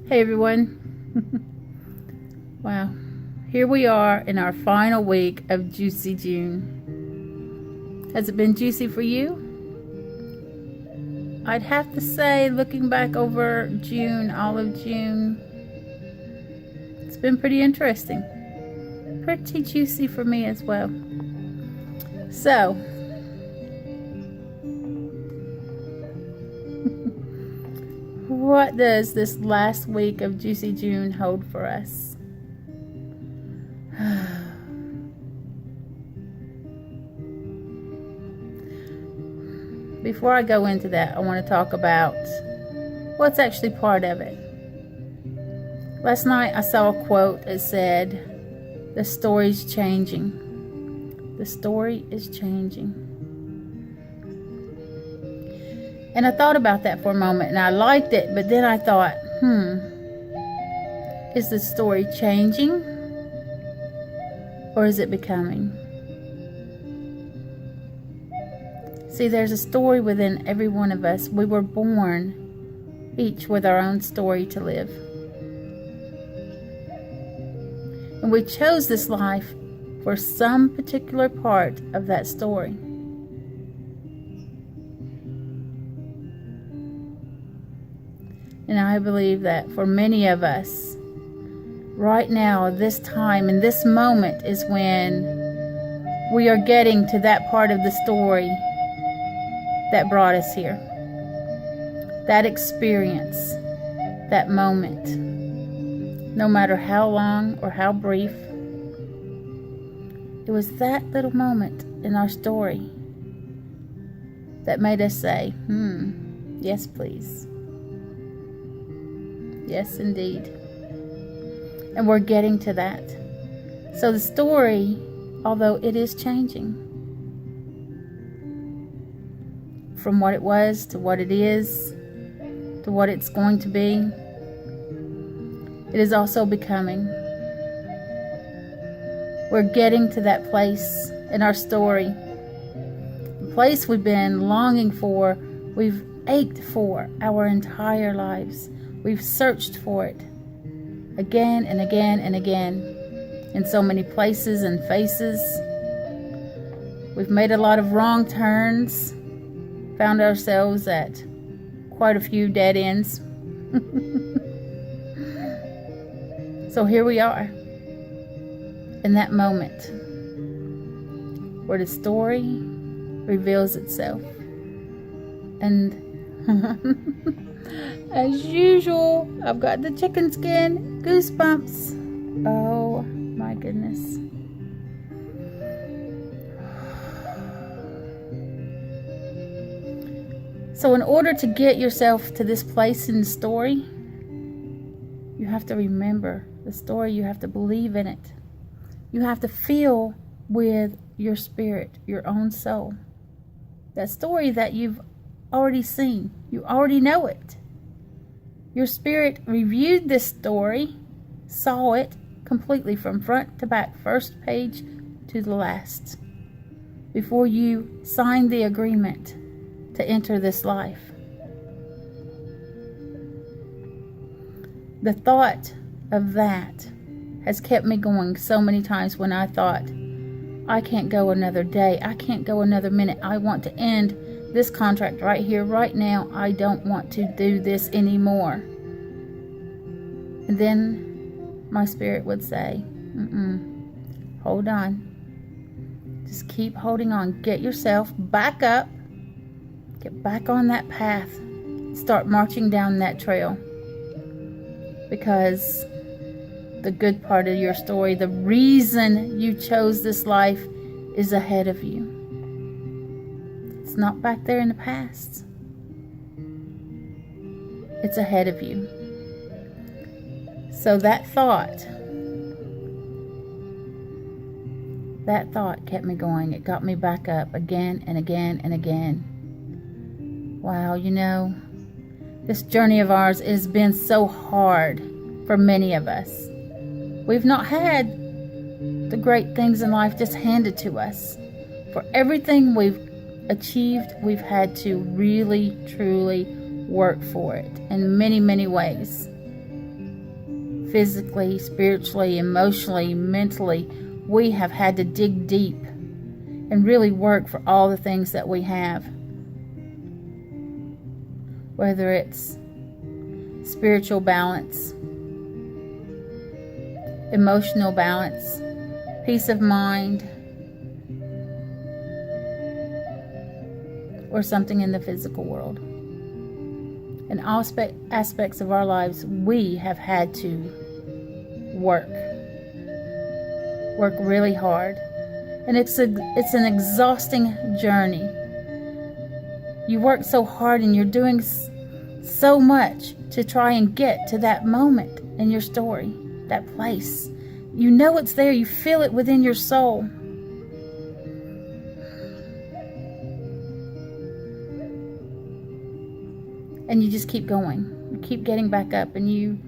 Hey everyone. Wow, here we are in our final week of Juicy June. Has it been juicy for you? I'd have to say, looking back over June, all of June, it's been pretty interesting. Pretty juicy for me as well. So, what does this last week of Juicy June hold for us? Before I go into that, I want to talk about what's actually part of it. Last night I saw a quote that said, "The story's changing. The story is changing." And I thought about that for a moment and I liked it, but then I thought, is the story changing or is it becoming? See, there's a story within every one of us. We were born each with our own story to live. And we chose this life for some particular part of that story. And I believe that for many of us, right now, this time, and this moment is when we are getting to that part of the story that brought us here. That experience, that moment, no matter how long or how brief, it was that little moment in our story that made us say, yes, please. Yes, indeed. And we're getting to that. So the story, although it is changing from what it was to what it is to what it's going to be, it is also becoming. We're getting to that place in our story, the place we've been longing for, we've ached for our entire lives. We've searched for it again and again and again in so many places and faces. We've made a lot of wrong turns, found ourselves at quite a few dead ends. So here we are in that moment where the story reveals itself. And as usual, I've got the chicken skin goosebumps. Oh my goodness. So in order to get yourself to this place in the story, you have to remember the story. You have to believe in it. You have to feel with your spirit, your own soul. That story that you've already seen. You already know it. Your spirit reviewed this story, saw it completely from front to back, first page to the last, before you signed the agreement to enter this life. The thought of that has kept me going so many times when I thought, I can't go another day, I can't go another minute, I want to end this contract right here, right now. I don't want to do this anymore. And then my spirit would say, hold on. Just keep holding on. Get yourself back up. Get back on that path. Start marching down that trail. Because the good part of your story, the reason you chose this life, is ahead of you. It's not back there in the past. It's ahead of you. So that thought kept me going. It got me back up again and again and again. Wow, this journey of ours has been so hard for many of us. We've not had the great things in life just handed to us. For everything we've achieved, we've had to really, truly work for it in many, many ways. physically, spiritually, emotionally, mentally. We have had to dig deep and really work for all the things that we have. Whether it's spiritual balance, emotional balance, peace of mind, or something in the physical world. In all aspects of our lives, we have had to work really hard. And it's an exhausting journey. You work so hard and you're doing so much to try and get to that moment in your story, that place. You know it's there. You feel it within your soul. And you just keep going. You keep getting back up, and you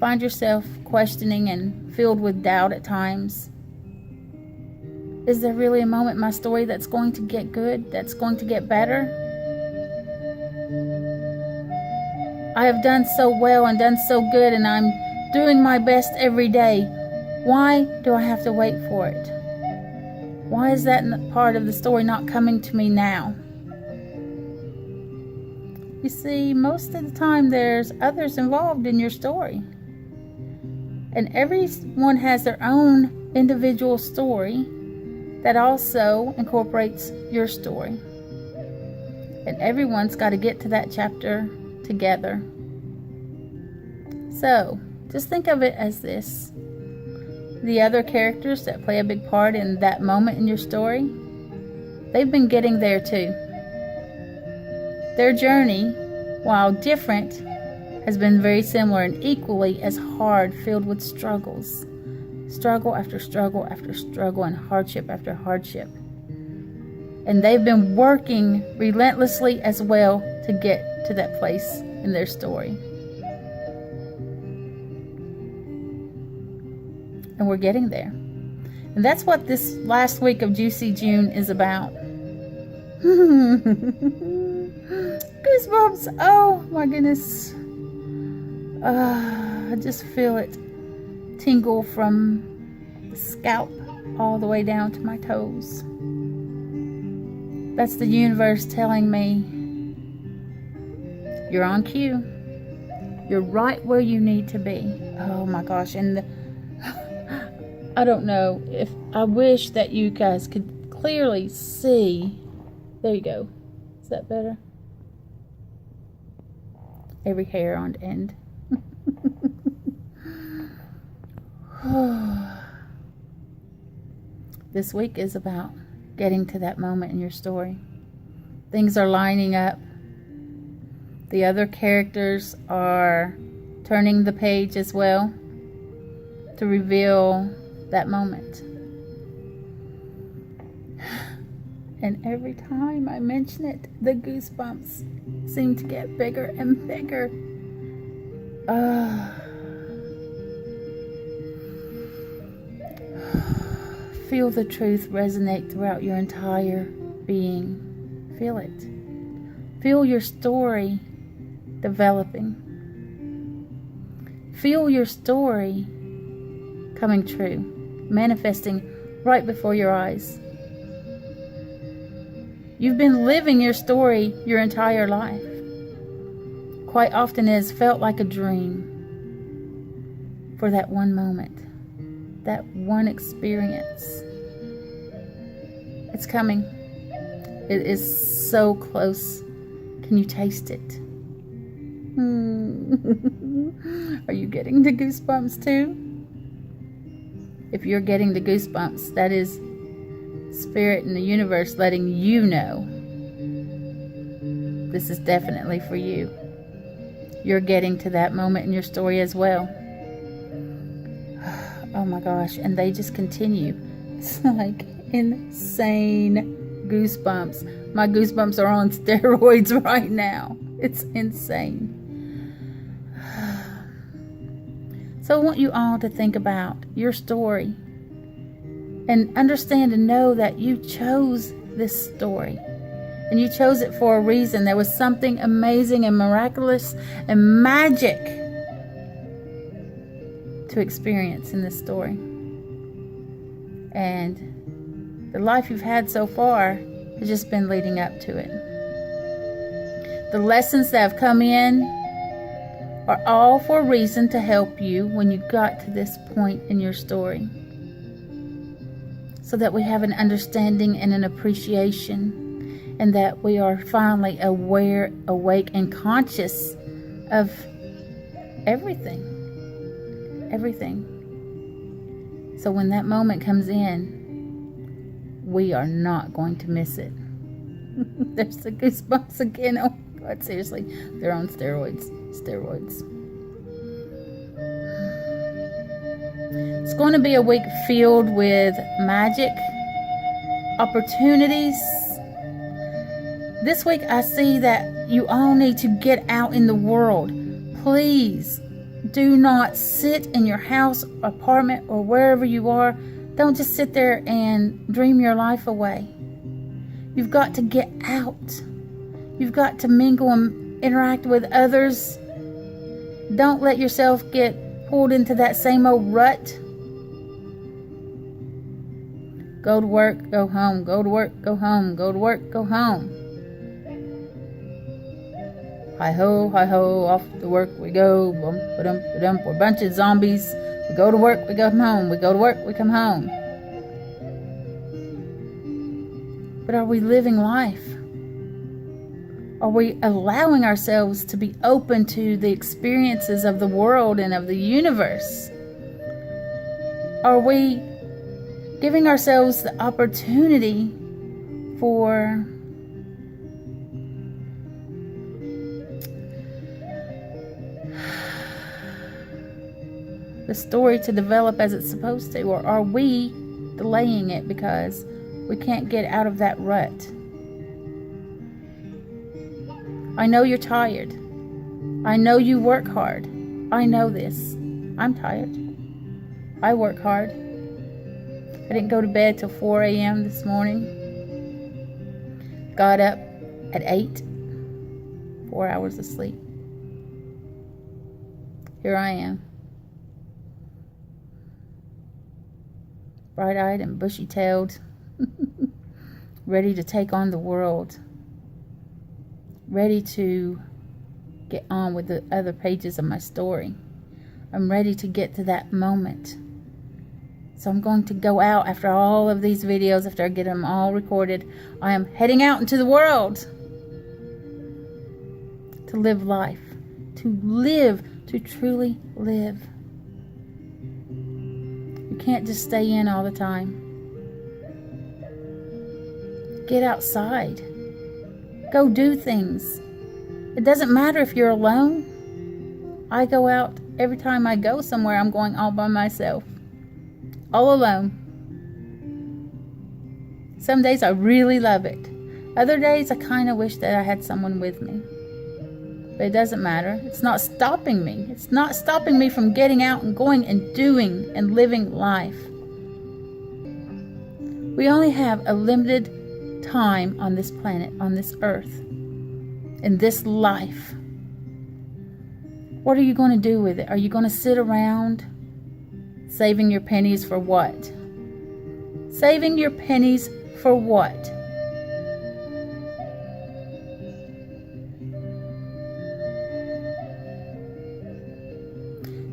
find yourself questioning and filled with doubt at times. Is there really a moment in my story that's going to get good, that's going to get better? I have done so well and done so good, and I'm doing my best every day. Why do I have to wait for it? Why is that part of the story not coming to me now? You see, most of the time there's others involved in your story. And everyone has their own individual story that also incorporates your story. And everyone's got to get to that chapter together. So, just think of it as this. The other characters that play a big part in that moment in your story, they've been getting there too. Their journey, while different, has been very similar and equally as hard, filled with struggles. Struggle after struggle after struggle, and hardship after hardship. And they've been working relentlessly as well to get to that place in their story. And we're getting there. And that's what this last week of Juicy June is about. Goosebumps. Oh my goodness. I just feel it tingle from the scalp all the way down to my toes. That's the universe telling me, you're on cue. You're right where you need to be. Oh my gosh. And I don't know if I wish that you guys could clearly see. There you go. Is that better? Every hair on end. This week is about getting to that moment in your story. Things are lining up. The other characters are turning the page as well to reveal that moment. And every time I mention it, the goosebumps seem to get bigger and bigger. Feel the truth resonate throughout your entire being. Feel it. Feel your story developing. Feel your story coming true, manifesting right before your eyes. You've been living your story your entire life. Quite often it has felt like a dream for that one moment, that one experience. It's coming. It is so close. Can you taste it? Are you getting the goosebumps too? If you're getting the goosebumps, that is Spirit in the universe letting you know this is definitely for you. You're getting to that moment in your story as well. Oh my gosh, and they just continue. It's like insane goosebumps. My goosebumps are on steroids right now. It's insane. So I want you all to think about your story and understand and know that you chose this story. And you chose it for a reason. There was something amazing and miraculous and magic to experience in this story. And the life you've had so far has just been leading up to it. The lessons that have come in are all for a reason to help you when you got to this point in your story, so that we have an understanding and an appreciation, and that we are finally aware, awake, and conscious of everything. So when that moment comes in, we are not going to miss it. There's the goosebumps again. Oh God, seriously, they're on steroids. It's going to be a week filled with magic, opportunities. This week I see that you all need to get out in the world. Please do not sit in your house, apartment, or wherever you are. Don't just sit there and dream your life away. You've got to get out. You've got to mingle and interact with others. Don't let yourself get pulled into that same old rut. Go to work, go home. Go to work, go home. Go to work, go home. Hi-ho, off to work we go. Bum, ba-dum, ba-dum. We're a bunch of zombies. We go to work, we go home. We go to work, we come home. But are we living life? Are we allowing ourselves to be open to the experiences of the world and of the universe? Are we giving ourselves the opportunity for the story to develop as it's supposed to? Or are we delaying it because we can't get out of that rut? I know you're tired. I know you work hard. I know this. I'm tired. I work hard. I didn't go to bed till 4 a.m. this morning. Got up at 8. 4 hours of sleep. Here I am. Bright-eyed and bushy-tailed. Ready to take on the world. Ready to get on with the other pages of my story. I'm ready to get to that moment. So I'm going to go out after all of these videos, after I get them all recorded. I am heading out into the world to live life. To truly live. You can't just stay in all the time. Get outside. Go do things. It doesn't matter if you're alone. I go out every time I go somewhere. I'm going all by myself. All alone. Some days I really love it. Other days I kind of wish that I had someone with me. But it doesn't matter. It's not stopping me. It's not stopping me from getting out and going and doing and living life. We only have a limited time on this planet, on this earth, in this life. What are you going to do with it? Are you going to sit around saving your pennies for what? Saving your pennies for what?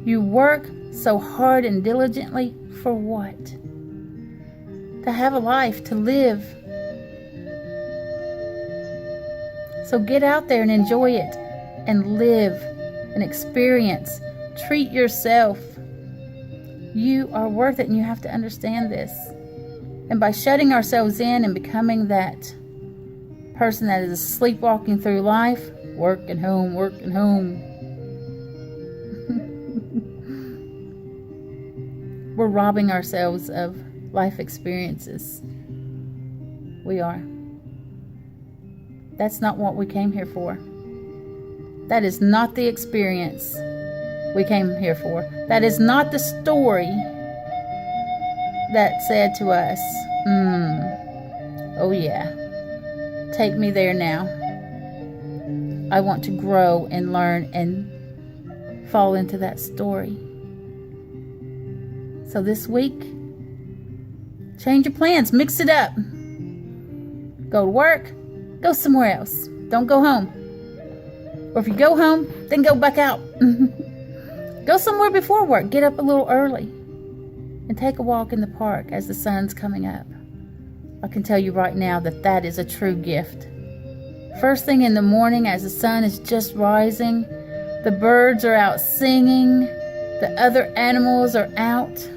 You work so hard and diligently for what? To have a life, to live. So get out there and enjoy it and live and experience. Treat yourself. You are worth it, and you have to understand this. And by shutting ourselves in and becoming that person that is sleepwalking through life, work and home, we're robbing ourselves of life experiences. We are. That's not what we came here for. That is not the experience we came here for. That is not the story that said to us, oh yeah, take me there now. I want to grow and learn and fall into that story. So this week, change your plans, mix it up. Go to work, go somewhere else. Don't go home. Or if you go home, then go back out. Go somewhere before work. Get up a little early and take a walk in the park as the sun's coming up. I can tell you right now that that is a true gift. First thing in the morning as the sun is just rising, the birds are out singing, the other animals are out.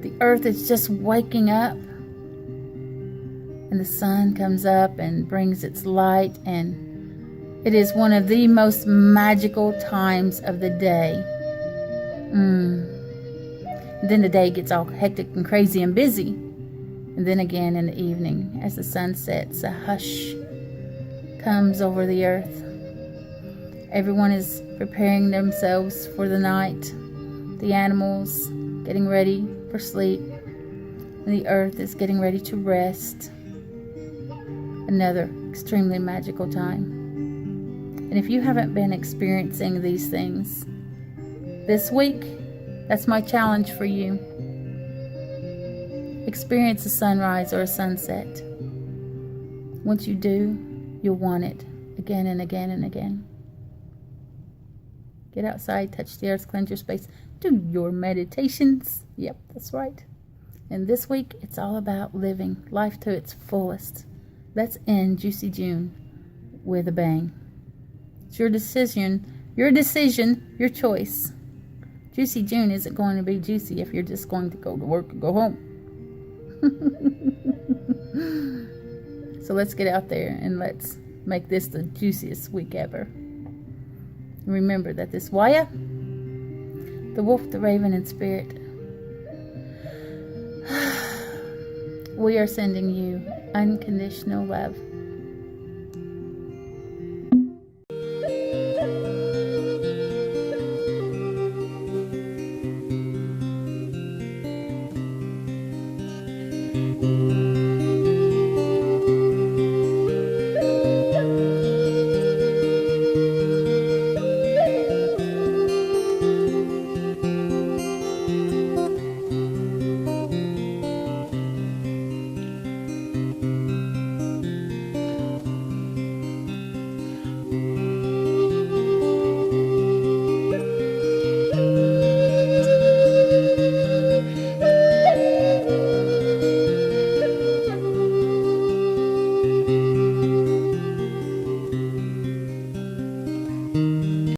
The earth is just waking up, and the sun comes up and brings its light, and it is one of the most magical times of the day. Then the day gets all hectic and crazy and busy. And then again in the evening, as the sun sets, a hush comes over the earth. Everyone is preparing themselves for the night. The animals getting ready for sleep. And the earth is getting ready to rest. Another extremely magical time. And if you haven't been experiencing these things this week, that's my challenge for you. Experience a sunrise or a sunset. Once you do, you'll want it again and again and again. Get outside, touch the earth, cleanse your space. Do your meditations. Yep, that's right. And this week, it's all about living life to its fullest. Let's end Juicy June with a bang. It's your decision, your choice. Juicy June isn't going to be juicy if you're just going to go to work and go home. So let's get out there and let's make this the juiciest week ever. Remember that this Waya, the wolf, the raven, and spirit, we are sending you unconditional love.